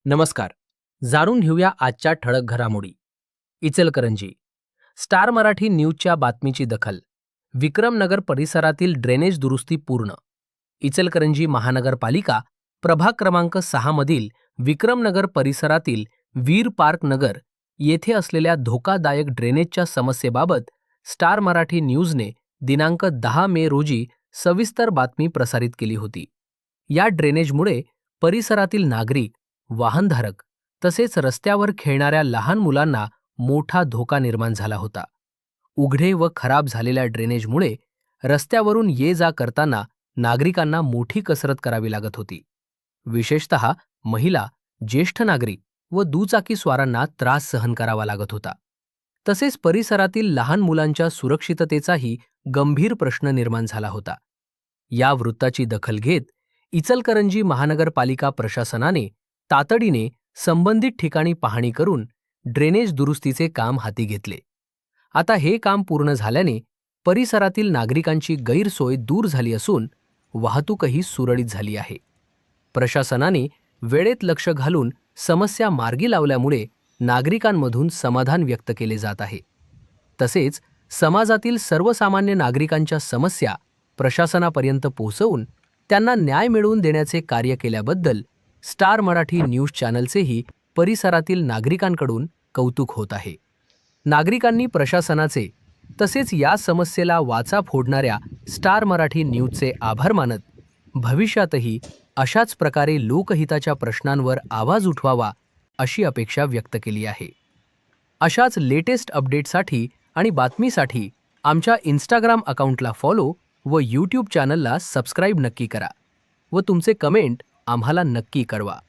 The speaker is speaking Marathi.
नमस्कार. जाणून घेऊया आजच्या ठळक घडामोडी. इचलकरंजी. स्टार मराठी न्यूजच्या बातमीची दखल. विक्रमनगर परिसरातील ड्रेनेज दुरुस्ती पूर्ण. इचलकरंजी महानगरपालिका प्रभाग क्रमांक 6 मधील विक्रमनगर परिसरातील वीर पार्क नगर येथे असलेल्या धोकादायक ड्रेनेजच्या समस्येबाबत स्टार मराठी न्यूजने दिनांक 10 मे रोजी सविस्तर बातमी प्रसारित केली होती. या ड्रेनेजमुळे परिसरातील नागरिक, वाहनधारक तसेच रस्त्यावर खेळणाऱ्या लहान मुलांना मोठा धोका निर्माण झाला होता. उघडे व खराब झालेल्या ड्रेनेजमुळे रस्त्यावरून ये जा करताना नागरिकांना मोठी कसरत करावी लागत होती. विशेषतः महिला, ज्येष्ठ नागरिक व दुचाकीस्वारांना त्रास सहन करावा लागत होता. तसेच परिसरातील लहान मुलांच्या सुरक्षिततेचाही गंभीर प्रश्न निर्माण झाला होता. या वृत्ताची दखल घेत इचलकरंजी महानगरपालिका प्रशासनाने तातडीने संबंधित ठिकाणी पाहणी करून ड्रेनेज दुरुस्तीचे काम हाती घेतले. आता हे काम पूर्ण झाल्याने परिसरातील नागरिकांची गैरसोय दूर झाली असून वाहतूकही सुरळीत झाली आहे. प्रशासनाने वेळेत लक्ष घालून समस्या मार्गी लावल्यामुळे नागरिकांमधून समाधान व्यक्त केले जात आहे. तसेच समाजातील सर्वसामान्य नागरिकांच्या समस्या प्रशासनापर्यंत पोहोचवून त्यांना न्याय मिळवून देण्याचे कार्य केल्याबद्दल स्टार मराठी न्यूज चॅनलचेही परिसरातील नागरिकांकडून कौतुक होत आहे. नागरिकांनी प्रशासनाचे तसेच या समस्येला वाचा फोडणाऱ्या स्टार मराठी न्यूजचे आभार मानत भविष्यातही अशाच प्रकारे लोकहिताच्या प्रश्नांवर आवाज उठवावा अशी अपेक्षा व्यक्त केली आहे. अशाच लेटेस्ट अपडेटसाठी आणि बातमीसाठी आमच्या इंस्टाग्राम अकाउंटला फॉलो व यूट्यूब चॅनलला सबस्क्राईब नक्की करा व तुमचे कमेंट आम्हाला नक्की कळवा.